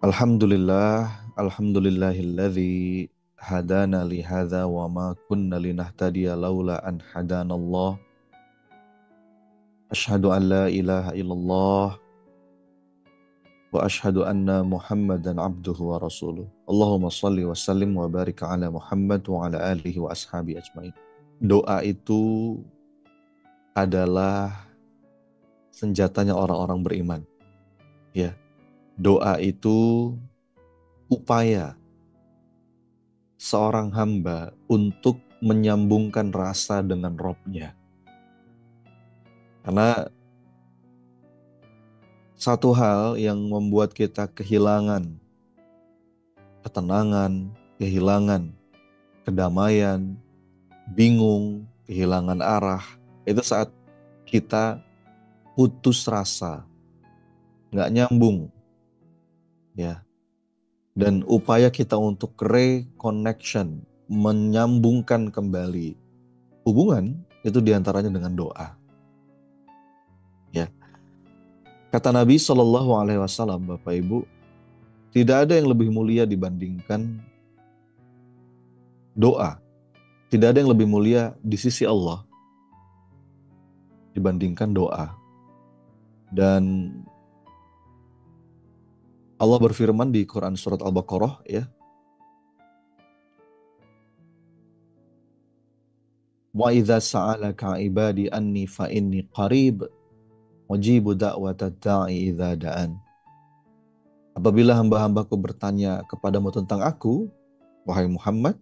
Alhamdulillahilladzi hadana li hadza wa ma kunna linahtadiya laula an hadanallah. Asyhadu an la ilaha illallah wa asyhadu anna Muhammadan abduhu wa rasuluh. Allahumma shalli wa sallim wa barik ala Muhammad wa ala alihi wa ashabi ajmain. Doa itu adalah senjatanya orang-orang beriman, ya. Doa itu upaya seorang hamba untuk menyambungkan rasa dengan Robnya. Karena satu hal yang membuat kita kehilangan ketenangan, kehilangan kedamaian, bingung, kehilangan arah, itu saat kita putus rasa, nggak nyambung, ya. Dan upaya kita untuk reconnection, menyambungkan kembali hubungan, itu diantaranya dengan doa. Ya, kata Nabi Shallallahu Alaihi Wasallam, Bapak Ibu, tidak ada yang lebih mulia dibandingkan doa. Tidak ada yang lebih mulia di sisi Allah dibandingkan doa. Dan Allah berfirman di Quran surat Al-Baqarah, ya, wa idza sa'alaka ibadi anni fa inni qarib ujibu da'watad da'i idza da'an. Apabila hamba-hambaku bertanya kepadamu tentang aku, wahai Muhammad,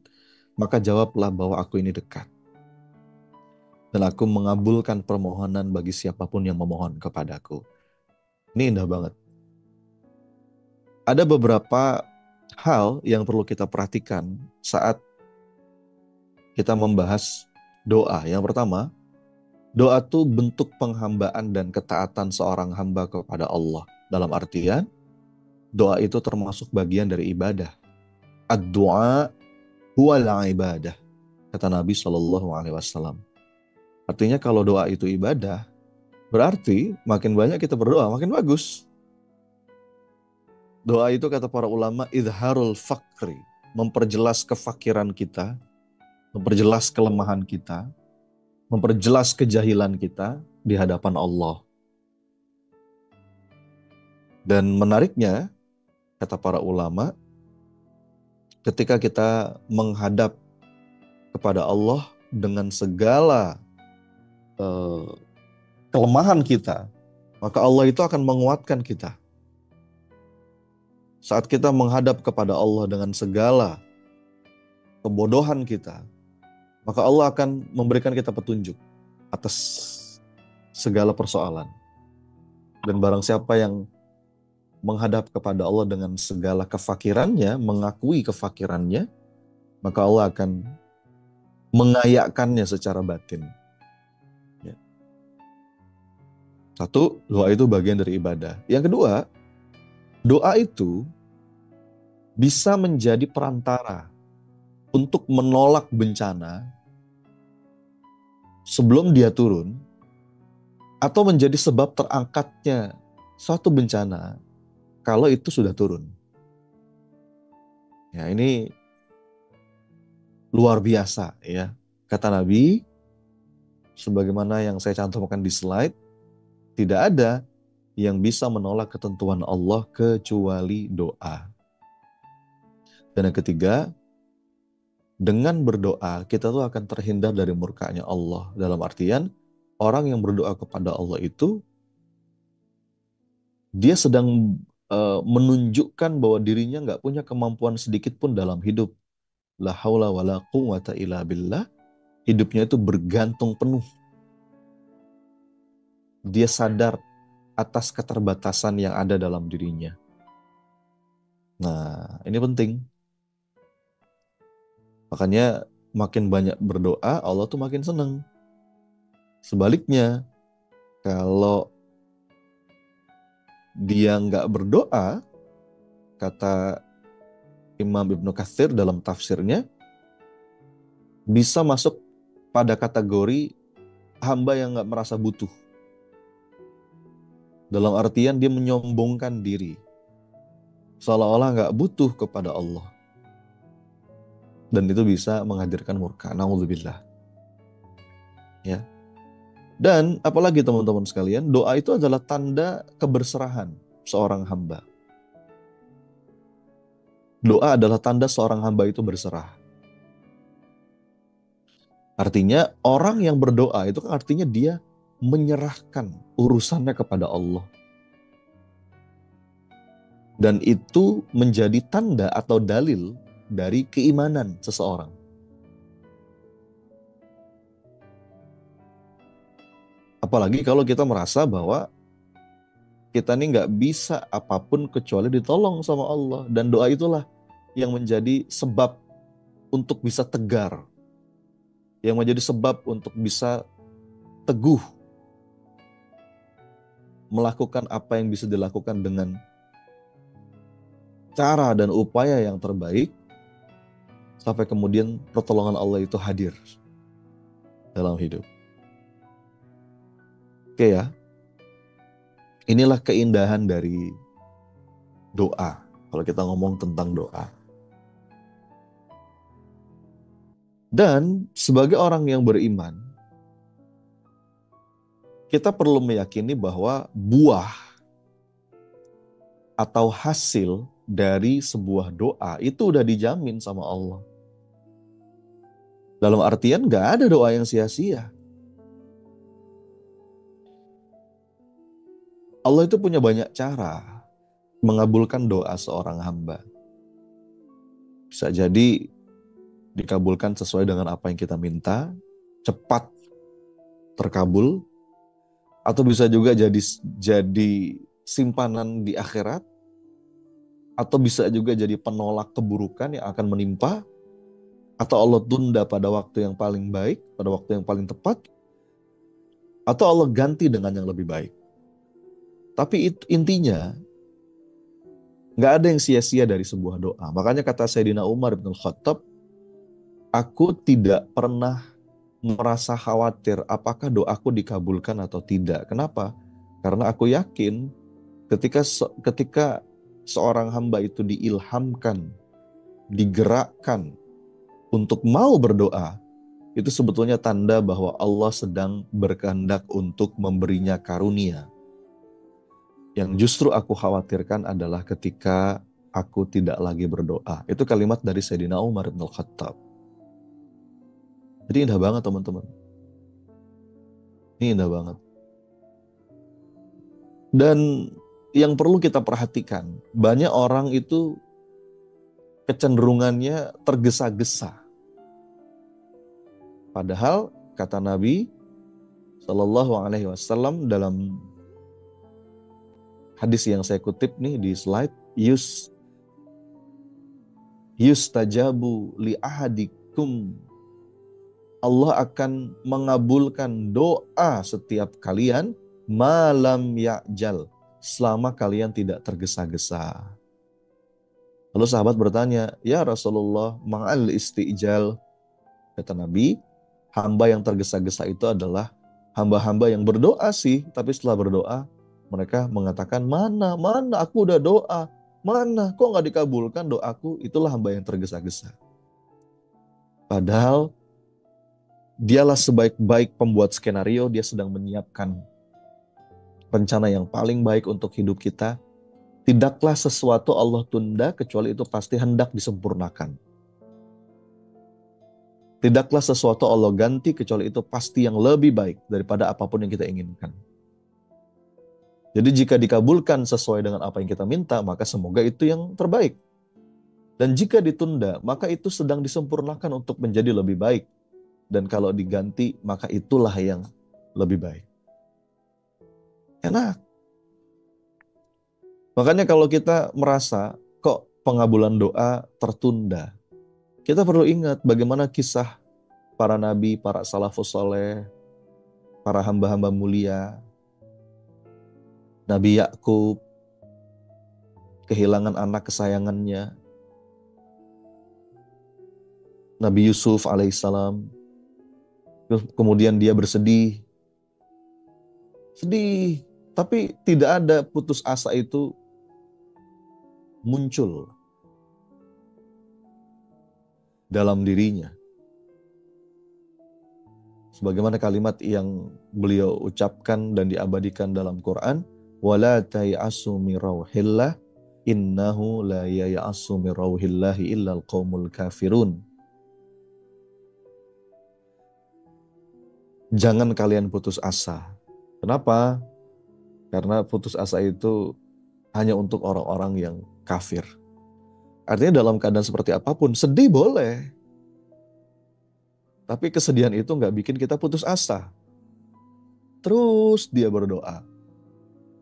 maka jawablah bahwa aku ini dekat. Dan aku mengabulkan permohonan bagi siapapun yang memohon kepadaku. Ini indah banget. Ada beberapa hal yang perlu kita perhatikan saat kita membahas doa. Yang pertama, doa itu bentuk penghambaan dan ketaatan seorang hamba kepada Allah. Dalam artian, doa itu termasuk bagian dari ibadah. Ad-du'a huwal ibadah, kata Nabi SAW. Artinya kalau doa itu ibadah, berarti makin banyak kita berdoa, makin bagus. Doa itu kata para ulama, idharul fakri, memperjelas kefakiran kita, memperjelas kelemahan kita, memperjelas kejahilan kita di hadapan Allah. Dan menariknya, kata para ulama, ketika kita menghadap kepada Allah dengan segala kelemahan kita, maka Allah itu akan menguatkan kita. Saat kita menghadap kepada Allah dengan segala kebodohan kita, maka Allah akan memberikan kita petunjuk atas segala persoalan. Dan barang siapa yang menghadap kepada Allah dengan segala kefakirannya, mengakui kefakirannya, maka Allah akan mengayakkannya secara batin. Ya. Satu, doa itu bagian dari ibadah. Yang kedua, doa itu bisa menjadi perantara untuk menolak bencana sebelum dia turun, atau menjadi sebab terangkatnya suatu bencana kalau itu sudah turun. Ya, ini luar biasa, ya. Kata Nabi, sebagaimana yang saya cantumkan di slide, tidak ada yang bisa menolak ketentuan Allah kecuali doa. Dan yang ketiga, dengan berdoa kita tuh akan terhindar dari murkanya Allah. Dalam artian, orang yang berdoa kepada Allah itu, dia sedang menunjukkan bahwa dirinya nggak punya kemampuan sedikit pun dalam hidup. La haula wa la quwwata illa billah. Hidupnya itu bergantung penuh. Dia sadar atas keterbatasan yang ada dalam dirinya. Nah, ini penting. Makanya makin banyak berdoa, Allah tuh makin senang. Sebaliknya, kalau dia nggak berdoa, kata Imam Ibnu Katsir dalam tafsirnya, bisa masuk pada kategori hamba yang nggak merasa butuh. Dalam artian dia menyombongkan diri. seolah-olah nggak butuh kepada Allah. Dan itu bisa menghadirkan murka. Na'udzubillah. Ya. Dan apalagi teman-teman sekalian, doa itu adalah tanda keberserahan seorang hamba. Doa adalah tanda seorang hamba itu berserah. Artinya orang yang berdoa itu kan artinya dia menyerahkan urusannya kepada Allah. Dan itu menjadi tanda atau dalil dari keimanan seseorang. Apalagi kalau kita merasa bahwa kita ini nggak bisa apapun kecuali ditolong sama Allah. Dan doa itulah yang menjadi sebab untuk bisa tegar. Yang menjadi sebab untuk bisa teguh melakukan apa yang bisa dilakukan dengan cara dan upaya yang terbaik sampai kemudian pertolongan Allah itu hadir dalam hidup. Oke ya, inilah keindahan dari doa. Kalau kita ngomong tentang doa. Dan sebagai orang yang beriman, kita perlu meyakini bahwa buah atau hasil dari sebuah doa itu udah dijamin sama Allah. Dalam artian gak ada doa yang sia-sia. Allah itu punya banyak cara mengabulkan doa seorang hamba. Bisa jadi dikabulkan sesuai dengan apa yang kita minta, cepat terkabul, atau bisa juga jadi simpanan di akhirat, atau bisa juga jadi penolak keburukan yang akan menimpa, atau Allah tunda pada waktu yang paling baik, pada waktu yang paling tepat, atau Allah ganti dengan yang lebih baik. Tapi intinya, nggak ada yang sia-sia dari sebuah doa. Makanya kata Sayyidina Umar bin Khattab, aku tidak pernah merasa khawatir apakah doaku dikabulkan atau tidak. Kenapa? Karena aku yakin ketika seorang hamba itu diilhamkan, digerakkan untuk mau berdoa, itu sebetulnya tanda bahwa Allah sedang berkehendak untuk memberinya karunia. Yang justru aku khawatirkan adalah ketika aku tidak lagi berdoa. Itu kalimat dari Sayyidina Umar bin Khattab. Jadi indah banget teman-teman. Ini indah banget. Dan yang perlu kita perhatikan, banyak orang itu kecenderungannya tergesa-gesa. Padahal kata Nabi Shallallahu Alaihi Wasallam dalam hadis yang saya kutip nih di slide, yustajabu li ahadikum, Allah akan mengabulkan doa setiap kalian malam ya'jal, selama kalian tidak tergesa-gesa. Lalu sahabat bertanya, ya Rasulullah, ma'al isti'jal. Kata Nabi, hamba yang tergesa-gesa itu adalah hamba-hamba yang berdoa sih, tapi setelah berdoa, mereka mengatakan, mana aku udah doa, mana kok nggak dikabulkan doaku. Itulah hamba yang tergesa-gesa. Padahal dialah sebaik-baik pembuat skenario, dia sedang menyiapkan rencana yang paling baik untuk hidup kita. Tidaklah sesuatu Allah tunda kecuali itu pasti hendak disempurnakan. Tidaklah sesuatu Allah ganti kecuali itu pasti yang lebih baik daripada apapun yang kita inginkan. Jadi jika dikabulkan sesuai dengan apa yang kita minta, maka semoga itu yang terbaik. Dan jika ditunda, maka itu sedang disempurnakan untuk menjadi lebih baik. Dan kalau diganti, maka itulah yang lebih baik. Enak. Makanya kalau kita merasa kok pengabulan doa tertunda, kita perlu ingat bagaimana kisah para nabi, para salafus soleh, para hamba-hamba mulia. Nabi Yakub kehilangan anak kesayangannya. Nabi Yusuf alaihissalam, kemudian dia bersedih. Sedih, tapi tidak ada putus asa itu muncul dalam dirinya. Sebagaimana kalimat yang beliau ucapkan dan diabadikan dalam Quran, wala tayasu min rauhillah innahu la yayasu min rauhillahi illal qaumul kafirun. Jangan kalian putus asa. Kenapa? Karena putus asa itu hanya untuk orang-orang yang kafir. Artinya dalam keadaan seperti apapun, sedih boleh. Tapi kesedihan itu nggak bikin kita putus asa. Terus dia berdoa.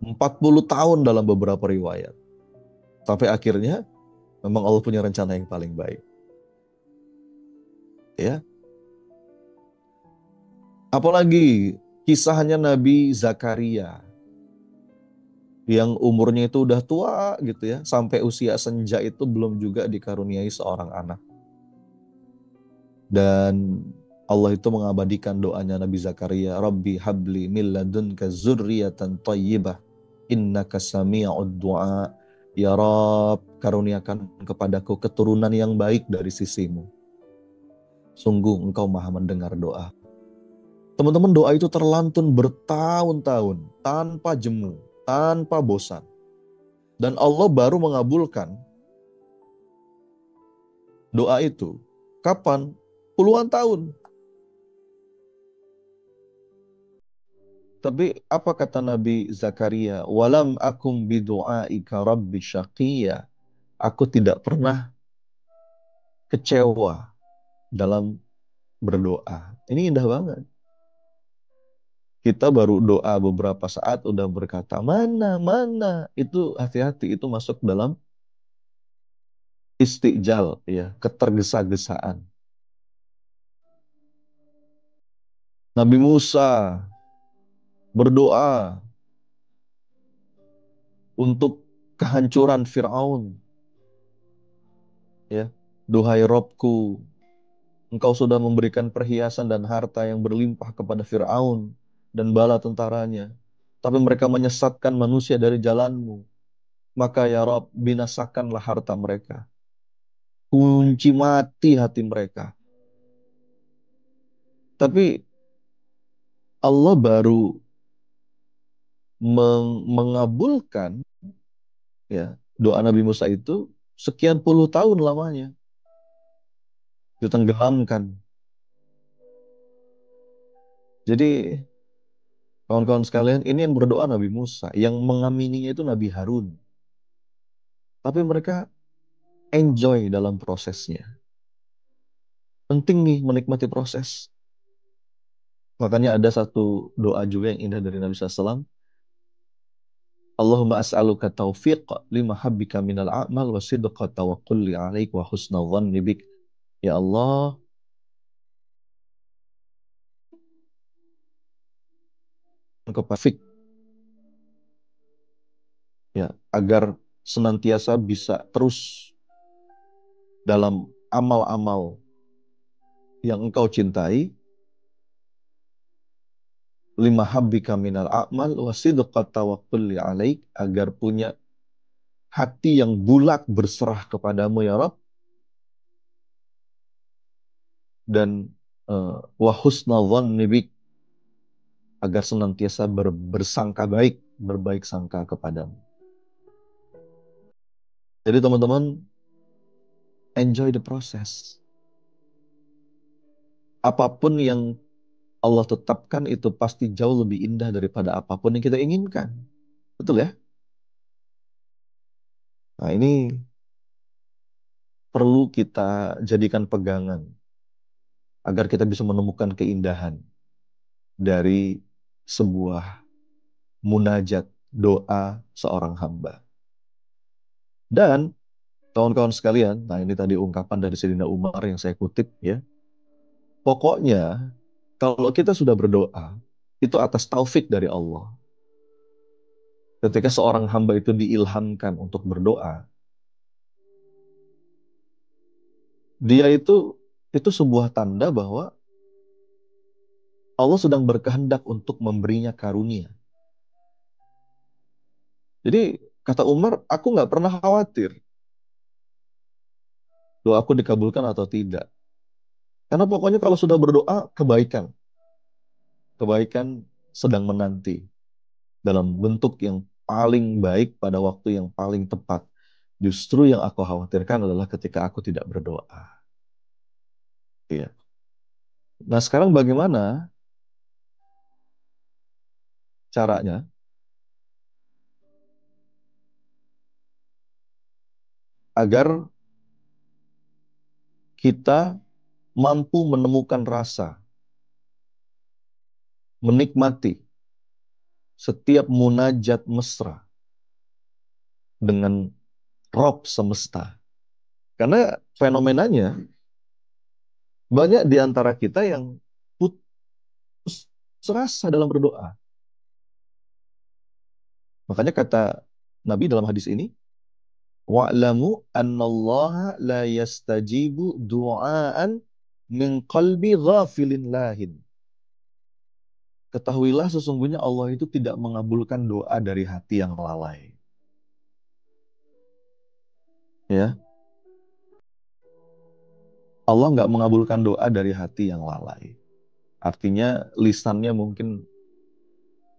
40 tahun dalam beberapa riwayat. Sampai akhirnya memang Allah punya rencana yang paling baik. Ya. Apalagi kisahnya Nabi Zakaria yang umurnya itu udah tua gitu ya, sampai usia senja itu belum juga dikaruniai seorang anak. Dan Allah itu mengabadikan doanya Nabi Zakaria, Rabbi habli min ladunka dzurriyyatan thayyibah innaka sami'ud du'a. Ya Rabb, karuniakan kepadaku keturunan yang baik dari sisimu. Sungguh engkau maha mendengar doa. Teman-teman, doa itu terlantun bertahun-tahun tanpa jemu, tanpa bosan. Dan Allah baru mengabulkan doa itu. Kapan? Puluhan tahun. Tapi apa kata Nabi Zakaria? Walam akum bidu'aika rabbi syaqiyya. Aku tidak pernah kecewa dalam berdoa. Ini indah banget. Kita baru doa beberapa saat udah berkata, mana. Itu hati-hati, itu masuk dalam istijal, ya, ketergesa-gesaan. Nabi Musa berdoa untuk kehancuran Firaun, ya. Duhai Robku, engkau sudah memberikan perhiasan dan harta yang berlimpah kepada Firaun dan bala tentaranya. Tapi mereka menyesatkan manusia dari jalanmu. Maka ya Rob, binasakanlah harta mereka. Kunci mati hati mereka. Tapi Allah baru mengabulkan, ya, doa Nabi Musa itu sekian puluh tahun lamanya. Ditenggelamkan. Jadi kawan-kawan sekalian, ini yang berdoa Nabi Musa. Yang mengamininya itu Nabi Harun. Tapi mereka enjoy dalam prosesnya. Penting nih menikmati proses. Makanya ada satu doa juga yang indah dari Nabi SAW. Allahumma as'aluka taufiq lima habbika minal a'mal wa sidqa tawakkulli alaik wa husna dhanni bik. Ya Allah, engkau fik, ya, agar senantiasa bisa terus dalam amal-amal yang engkau cintai, lima habbika minal a'mal wa sidqa tawakkulli alaik, agar punya hati yang bulat berserah kepadamu ya Rabb, dan wa husna dhanni bik, agar senantiasa bersangka baik, berbaik sangka kepadamu. Jadi teman-teman, enjoy the process. Apapun yang Allah tetapkan itu pasti jauh lebih indah daripada apapun yang kita inginkan. Betul ya? Nah, ini perlu kita jadikan pegangan agar kita bisa menemukan keindahan dari sebuah munajat doa seorang hamba. Dan kawan-kawan sekalian, nah ini tadi ungkapan dari Sayyidina Umar yang saya kutip ya. Pokoknya kalau kita sudah berdoa, itu atas taufik dari Allah. Ketika seorang hamba itu diilhamkan untuk berdoa, dia itu sebuah tanda bahwa Allah sedang berkehendak untuk memberinya karunia. Jadi kata Umar, aku nggak pernah khawatir doaku dikabulkan atau tidak. Karena pokoknya kalau sudah berdoa, kebaikan. Kebaikan sedang menanti dalam bentuk yang paling baik pada waktu yang paling tepat. Justru yang aku khawatirkan adalah ketika aku tidak berdoa. Iya. Nah, sekarang bagaimana caranya agar kita mampu menemukan rasa, menikmati setiap munajat mesra dengan Rob semesta. Karena fenomenanya banyak di antara kita yang putus rasa dalam berdoa. Makanya kata Nabi dalam hadis ini, wa'lamu annallaha la yastajibu du'aan min qalbi ghafilin lahin. Ketahuilah sesungguhnya Allah itu tidak mengabulkan doa dari hati yang lalai. Ya, Allah nggak mengabulkan doa dari hati yang lalai. Artinya lisannya mungkin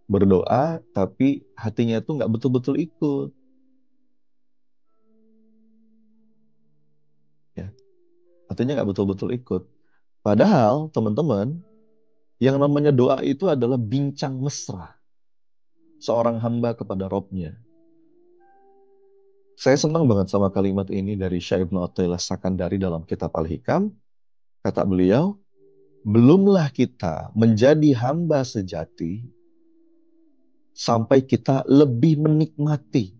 berdoa, tapi hatinya itu nggak betul-betul ikut. Ya, hatinya nggak betul-betul ikut. Padahal teman-teman, yang namanya doa itu adalah bincang mesra seorang hamba kepada Robnya. Saya senang banget sama kalimat ini dari Syekh Ibnu Athaillah Sakandari dalam kitab Al-Hikam. Kata beliau, belumlah kita menjadi hamba sejati sampai kita lebih menikmati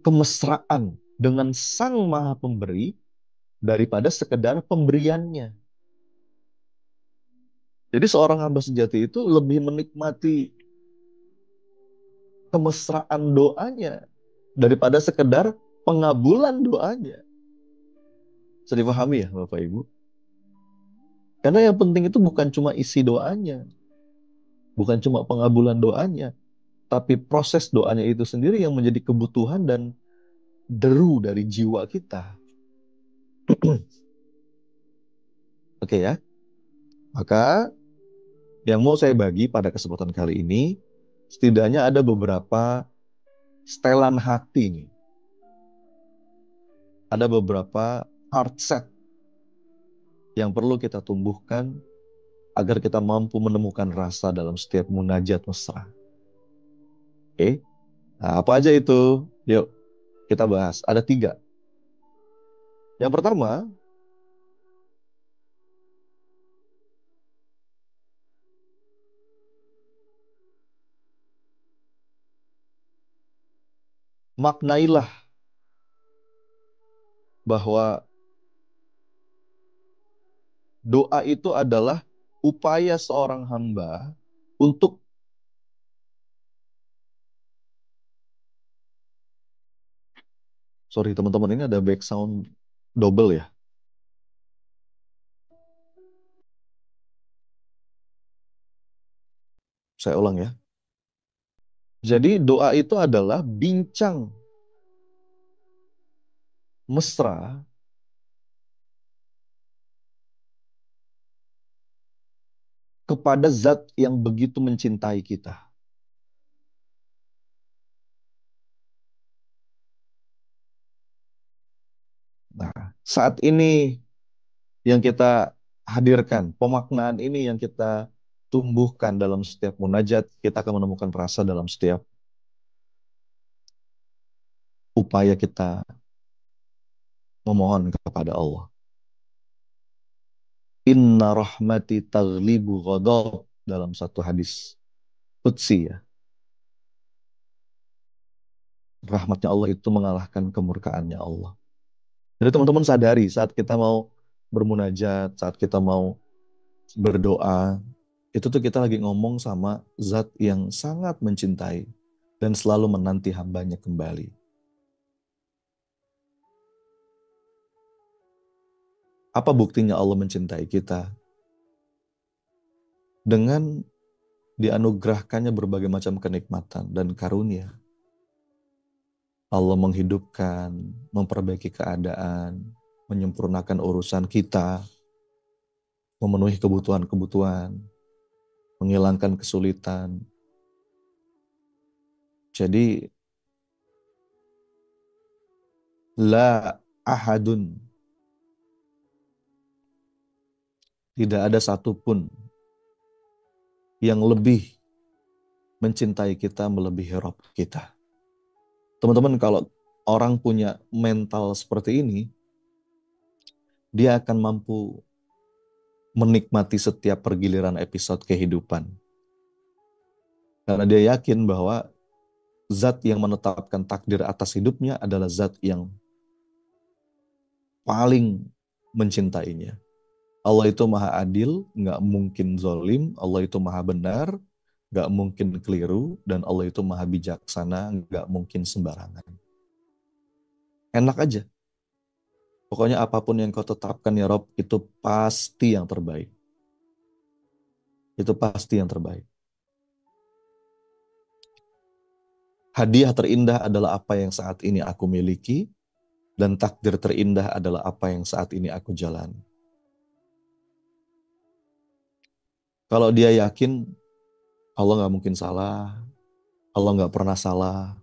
kemesraan dengan Sang Maha Pemberi daripada sekedar pemberiannya. Jadi seorang hamba sejati itu lebih menikmati kemesraan doanya daripada sekedar pengabulan doanya. Bisa dipahami ya Bapak Ibu? Karena yang penting itu bukan cuma isi doanya, bukan cuma pengabulan doanya, tapi proses doanya itu sendiri yang menjadi kebutuhan dan deru dari jiwa kita. Oke ya, maka yang mau saya bagi pada kesempatan kali ini, setidaknya ada beberapa setelan hati nih. Ada beberapa heart set yang perlu kita tumbuhkan agar kita mampu menemukan rasa dalam setiap munajat mesra. Oke, nah, apa aja itu? Yuk, kita bahas. Ada 3. Yang pertama, maknailah bahwa doa itu adalah upaya seorang hamba untuk, sorry teman-teman, ini ada back sound double ya. Saya ulang ya. Jadi doa itu adalah bincang mesra kepada zat yang begitu mencintai kita. Nah, saat ini yang kita hadirkan, pemaknaan ini yang kita tumbuhkan dalam setiap munajat, kita akan menemukan rasa dalam setiap upaya kita memohon kepada Allah. Inna rahmati taglibu ghadab dalam satu hadis qudsi ya. Rahmatnya Allah itu mengalahkan kemurkaannya Allah. Jadi teman-teman sadari saat kita mau bermunajat, saat kita mau berdoa, itu tuh kita lagi ngomong sama zat yang sangat mencintai dan selalu menanti hambanya kembali. Apa buktinya Allah mencintai kita? Dengan dianugerahkannya berbagai macam kenikmatan dan karunia. Allah menghidupkan, memperbaiki keadaan, menyempurnakan urusan kita, memenuhi kebutuhan-kebutuhan, menghilangkan kesulitan. Jadi la ahadun, tidak ada satupun yang lebih mencintai kita melebihi Rabb kita. Teman-teman, kalau orang punya mental seperti ini, dia akan mampu menikmati setiap pergiliran episode kehidupan. Karena dia yakin bahwa zat yang menetapkan takdir atas hidupnya adalah zat yang paling mencintainya. Allah itu maha adil, nggak mungkin zolim. Allah itu maha benar, nggak mungkin keliru. Dan Allah itu maha bijaksana, nggak mungkin sembarangan. Enak aja. Pokoknya apapun yang kau tetapkan ya Rob, itu pasti yang terbaik. Itu pasti yang terbaik. Hadiah terindah adalah apa yang saat ini aku miliki, dan takdir terindah adalah apa yang saat ini aku jalani. Kalau dia yakin Allah nggak mungkin salah, Allah nggak pernah salah,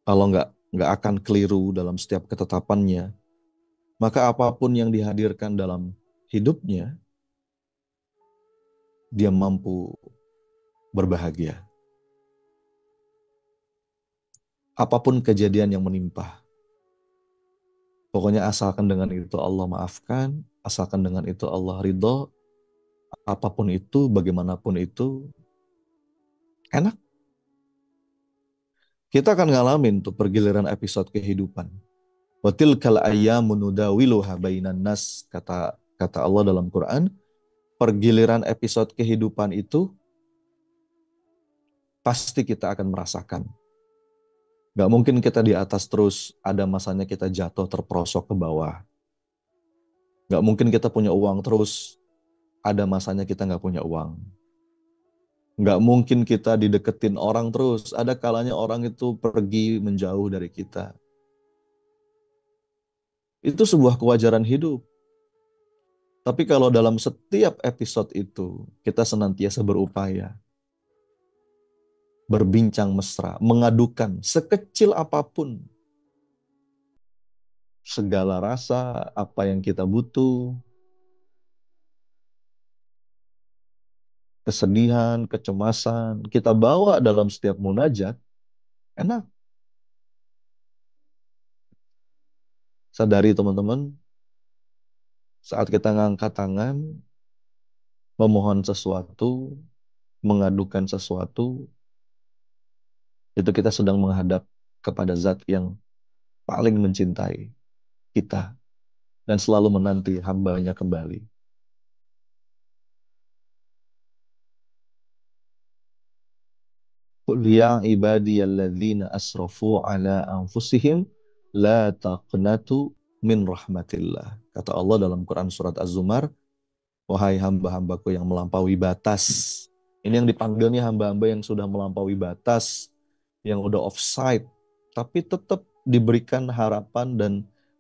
Allah nggak akan keliru dalam setiap ketetapannya, maka apapun yang dihadirkan dalam hidupnya, dia mampu berbahagia. Apapun kejadian yang menimpa, pokoknya asalkan dengan itu Allah maafkan, asalkan dengan itu Allah ridho, apapun itu, bagaimanapun itu, enak. Kita akan ngalamin tuh pergiliran episode kehidupan. Wa tilkal ayyamu nudawiluha bainan nas, kata kata Allah dalam Quran. Pergiliran episode kehidupan itu pasti kita akan merasakan. Gak mungkin kita di atas terus, ada masanya kita jatuh terperosok ke bawah. Gak mungkin kita punya uang terus, ada masanya kita gak punya uang. Gak mungkin kita dideketin orang terus, ada kalanya orang itu pergi menjauh dari kita. Itu sebuah kewajaran hidup. Tapi kalau dalam setiap episode itu, kita senantiasa berupaya, berbincang mesra, mengadukan sekecil apapun segala rasa, apa yang kita butuh, kesedihan, kecemasan, kita bawa dalam setiap munajat, enak. Sadari teman-teman, saat kita ngangkat tangan, memohon sesuatu, mengadukan sesuatu, itu kita sedang menghadap kepada zat yang paling mencintai kita dan selalu menanti hambanya kembali. Qul ya ibadiyalladzina asrafu ala anfusihim la taqnatu min rahmatillah. Kata Allah dalam Quran surat Az-Zumar, wahai hamba-hambaku yang melampaui batas. Ini yang dipanggil nih hamba-hamba yang sudah melampaui batas, yang udah offside, tapi tetap diberikan harapan dan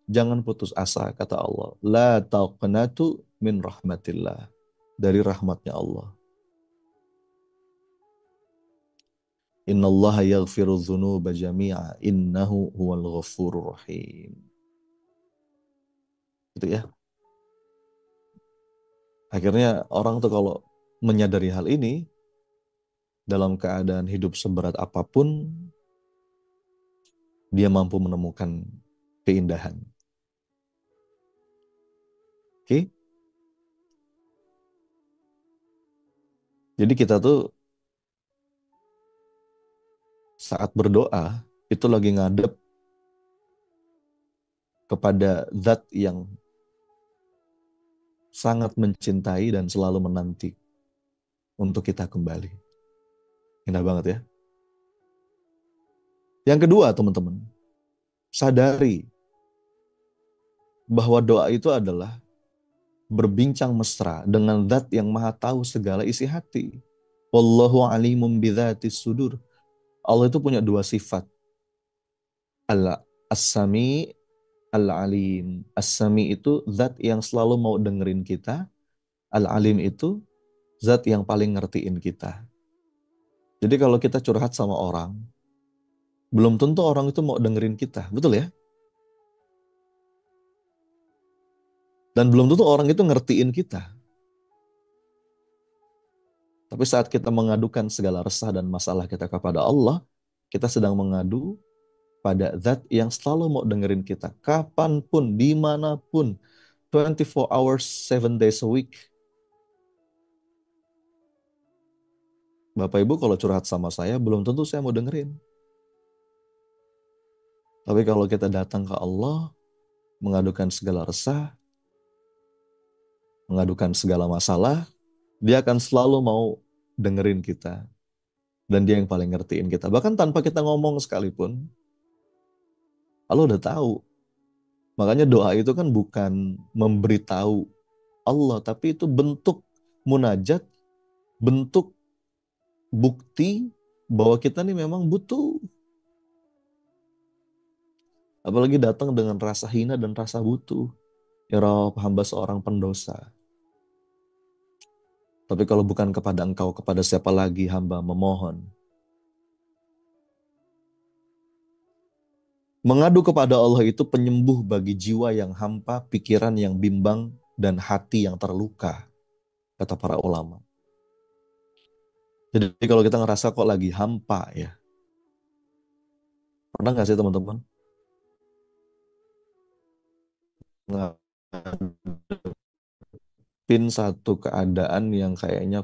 jangan putus asa, kata Allah. La taqnatu min rahmatillah. Dari rahmatnya Allah. Innallaha yaghfiru dzunuba jami'a innahu huwal ghafurur rahim. Itu ya. Akhirnya orang tuh kalau menyadari hal ini, dalam keadaan hidup seberat apapun, dia mampu menemukan keindahan. Oke? Jadi kita tuh saat berdoa, itu lagi ngadep kepada zat yang sangat mencintai dan selalu menanti untuk kita kembali. Indah banget ya. Yang kedua teman-teman, sadari bahwa doa itu adalah berbincang mesra dengan zat yang maha tahu segala isi hati. Wallahu alimun bidzatis sudur. Allah itu punya dua sifat. As-sami, Al-Alim. As-Sami itu zat yang selalu mau dengerin kita. Al-Alim itu zat yang paling ngertiin kita. Jadi kalau kita curhat sama orang, belum tentu orang itu mau dengerin kita. Betul ya? Dan belum tentu orang itu ngertiin kita. Tapi saat kita mengadukan segala resah dan masalah kita kepada Allah, kita sedang mengadu pada zat yang selalu mau dengerin kita. Kapanpun, dimanapun, 24 hours, 7 days a week. Bapak Ibu kalau curhat sama saya, belum tentu saya mau dengerin. Tapi kalau kita datang ke Allah, mengadukan segala resah, mengadukan segala masalah, dia akan selalu mau dengerin kita. Dan dia yang paling ngertiin kita. Bahkan tanpa kita ngomong sekalipun, Allah udah tahu. Makanya doa itu kan bukan memberitahu Allah, tapi itu bentuk munajat, bentuk bukti bahwa kita nih memang butuh. Apalagi datang dengan rasa hina dan rasa butuh. Ya Rabb, hamba seorang pendosa. Tapi kalau bukan kepada Engkau, kepada siapa lagi hamba memohon? Mengadu kepada Allah itu penyembuh bagi jiwa yang hampa, pikiran yang bimbang, dan hati yang terluka, kata para ulama. Jadi kalau kita ngerasa kok lagi hampa ya, pernah nggak sih teman-teman ngadepin satu keadaan yang kayaknya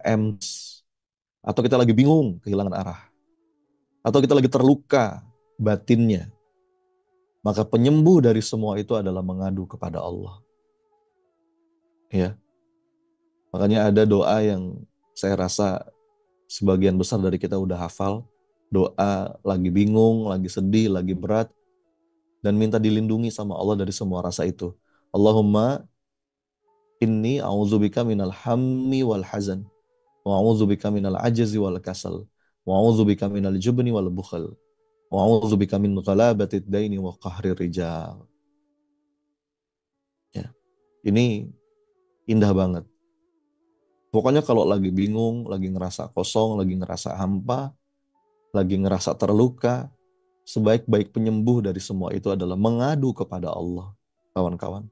ems, atau kita lagi bingung, kehilangan arah, atau kita lagi terluka batinnya, maka penyembuh dari semua itu adalah mengadu kepada Allah. Ya, makanya ada doa yang saya rasa sebagian besar dari kita udah hafal, doa lagi bingung, lagi sedih, lagi berat, dan minta dilindungi sama Allah dari semua rasa itu. Allahumma inni a'udzubika minal hammi wal hazan, wa a'udzubika minal ajzi wal kasal, wa a'udzubika minal jubni wal bukhal, wa a'udzubika min ghalabatid daini wa qahrir rijal. Ya, ini indah banget. Pokoknya kalau lagi bingung, lagi ngerasa kosong, lagi ngerasa hampa, lagi ngerasa terluka, sebaik-baik penyembuh dari semua itu adalah mengadu kepada Allah, kawan-kawan.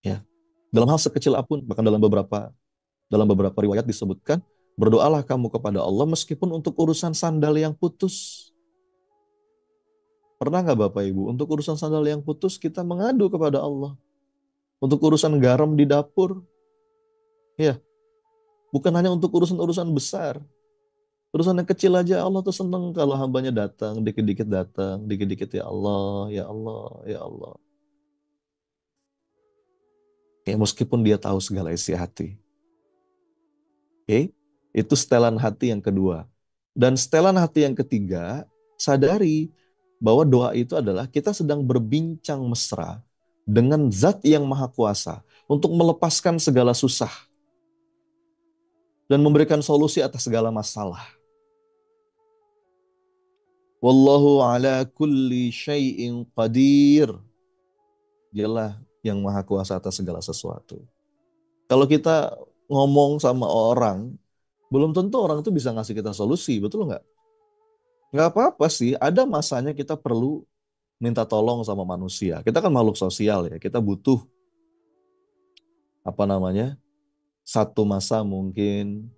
Ya, dalam hal sekecil apapun, bahkan dalam beberapa riwayat disebutkan, berdoalah kamu kepada Allah meskipun untuk urusan sandal yang putus. Pernah nggak Bapak Ibu, untuk urusan sandal yang putus kita mengadu kepada Allah. Untuk urusan garam di dapur, ya, bukan hanya untuk urusan-urusan besar. Urusan yang kecil aja Allah tuh seneng kalau hambanya datang, dikit-dikit ya Allah, ya Allah, ya Allah. Ya, meskipun dia tahu segala isi hati. Oke, itu setelan hati yang kedua. Dan setelan hati yang ketiga, sadari bahwa doa itu adalah kita sedang berbincang mesra dengan Zat yang Maha Kuasa untuk melepaskan segala susah dan memberikan solusi atas segala masalah. Wallahu ala kulli syai'in qadir. Dialah yang Maha Kuasa atas segala sesuatu. Kalau kita ngomong sama orang, belum tentu orang itu bisa ngasih kita solusi, betul nggak? Nggak apa-apa sih, ada masanya kita perlu minta tolong sama manusia. Kita kan makhluk sosial ya, kita butuh apa namanya, satu masa mungkin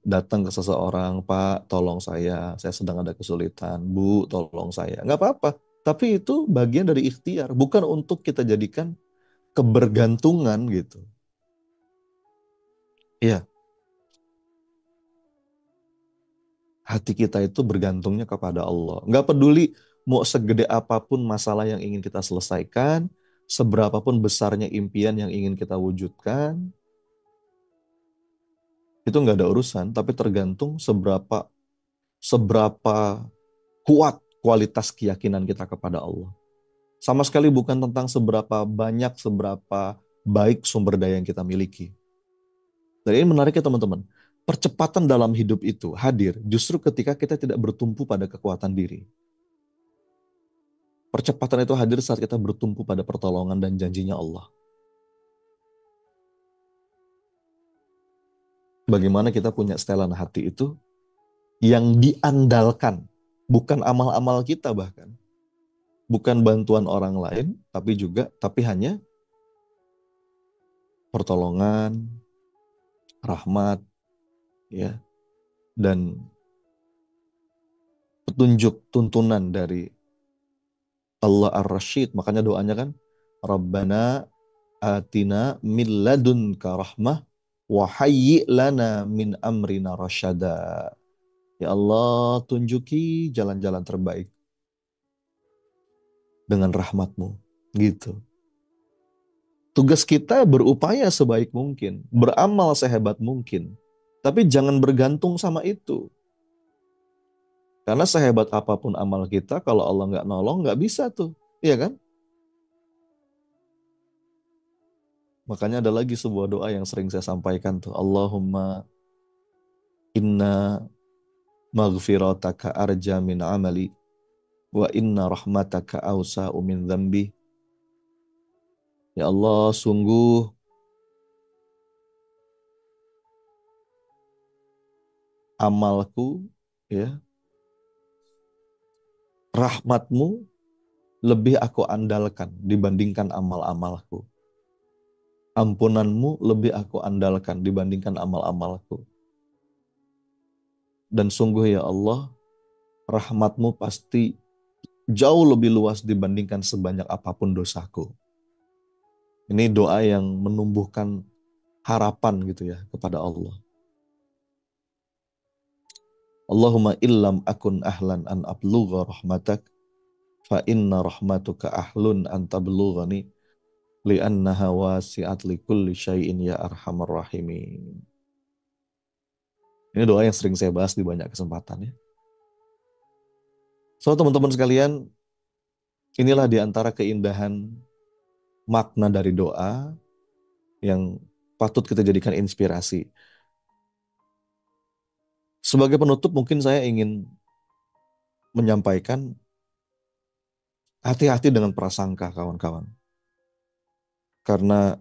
datang ke seseorang, Pak, tolong saya sedang ada kesulitan, Bu, tolong saya. Nggak apa-apa, tapi itu bagian dari ikhtiar, bukan untuk kita jadikan kebergantungan gitu. Iya, hati kita itu bergantungnya kepada Allah. Nggak peduli mau segede apapun masalah yang ingin kita selesaikan, seberapapun besarnya impian yang ingin kita wujudkan, itu nggak ada urusan, tapi tergantung seberapa seberapa kuat kualitas keyakinan kita kepada Allah. Sama sekali bukan tentang seberapa banyak, seberapa baik sumber daya yang kita miliki. Dan ini menarik ya teman-teman. Percepatan dalam hidup itu hadir justru ketika kita tidak bertumpu pada kekuatan diri. Percepatan itu hadir saat kita bertumpu pada pertolongan dan janjinya Allah. Bagaimana kita punya setelan hati itu yang diandalkan, bukan amal-amal kita bahkan, bukan bantuan orang lain, tapi hanya pertolongan, rahmat, ya, dan petunjuk tuntunan dari Allah Ar-Rasyid. Makanya doanya kan, Rabbana atina min ladunka rahmah wa hayyi' lana min amrina rasyada. Ya Allah, tunjuki jalan-jalan terbaik dengan rahmatmu. Gitu. Tugas kita berupaya sebaik mungkin, beramal sehebat mungkin. Tapi jangan bergantung sama itu. Karena sehebat apapun amal kita, kalau Allah nggak nolong, nggak bisa tuh. Iya kan? Makanya ada lagi sebuah doa yang sering saya sampaikan tuh. Allahumma inna maghfirataka arja min amali wa inna rahmataka awsa'u min dzambi. Ya Allah, sungguh amalku, ya, rahmatmu lebih aku andalkan dibandingkan amal-amalku. Ampunanmu lebih aku andalkan dibandingkan amal-amalku. Dan sungguh ya Allah, rahmatmu pasti jauh lebih luas dibandingkan sebanyak apapun dosaku. Ini doa yang menumbuhkan harapan gitu ya kepada Allah. Allahumma illam akun ahlan an ablugha rahmatak fa inna rahmatuka ahlun an tablughani li'annaha wasi'at li kulli syai'in ya arhamar rahimin. Ini doa yang sering saya bahas di banyak kesempatan ya. So teman-teman sekalian, inilah di antara keindahan makna dari doa yang patut kita jadikan inspirasi. Sebagai penutup mungkin saya ingin menyampaikan hati-hati dengan prasangka kawan-kawan. Karena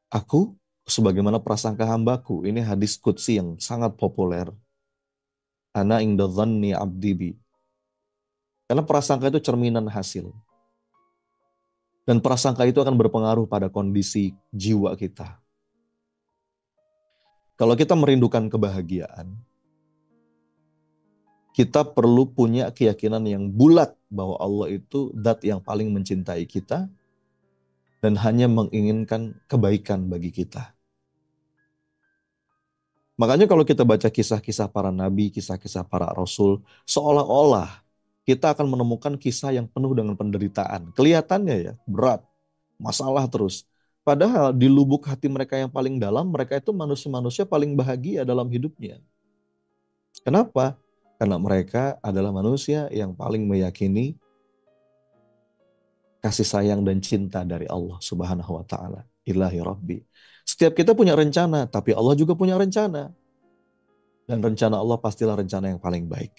aku sebagaimana prasangka hambaku, ini hadis qudsi yang sangat populer. Ana inda dhanni abdi bi. Karena prasangka itu cerminan hasil. Dan prasangka itu akan berpengaruh pada kondisi jiwa kita. Kalau kita merindukan kebahagiaan, kita perlu punya keyakinan yang bulat bahwa Allah itu zat yang paling mencintai kita dan hanya menginginkan kebaikan bagi kita. Makanya kalau kita baca kisah-kisah para nabi, kisah-kisah para rasul, seolah-olah kita akan menemukan kisah yang penuh dengan penderitaan. Kelihatannya ya berat, masalah terus. Padahal di lubuk hati mereka yang paling dalam, mereka itu manusia-manusia paling bahagia dalam hidupnya. Kenapa? Karena mereka adalah manusia yang paling meyakini kasih sayang dan cinta dari Allah Subhanahu wa taala. Ilahi Rabbi. Setiap kita punya rencana, tapi Allah juga punya rencana. Dan rencana Allah pastilah rencana yang paling baik.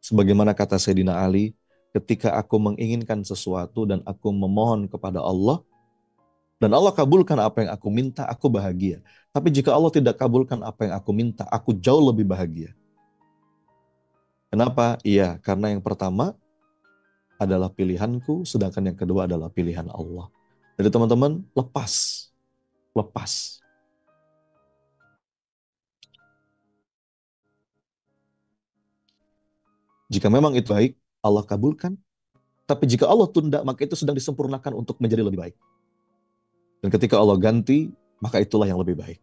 Sebagaimana kata Sayyidina Ali, ketika aku menginginkan sesuatu dan aku memohon kepada Allah, dan Allah kabulkan apa yang aku minta, aku bahagia. Tapi jika Allah tidak kabulkan apa yang aku minta, aku jauh lebih bahagia. Kenapa? Iya, karena yang pertama adalah pilihanku, sedangkan yang kedua adalah pilihan Allah. Jadi teman-teman, lepas. Lepas. Jika memang itu baik, Allah kabulkan. Tapi jika Allah tunda, maka itu sedang disempurnakan untuk menjadi lebih baik. Dan ketika Allah ganti, maka itulah yang lebih baik.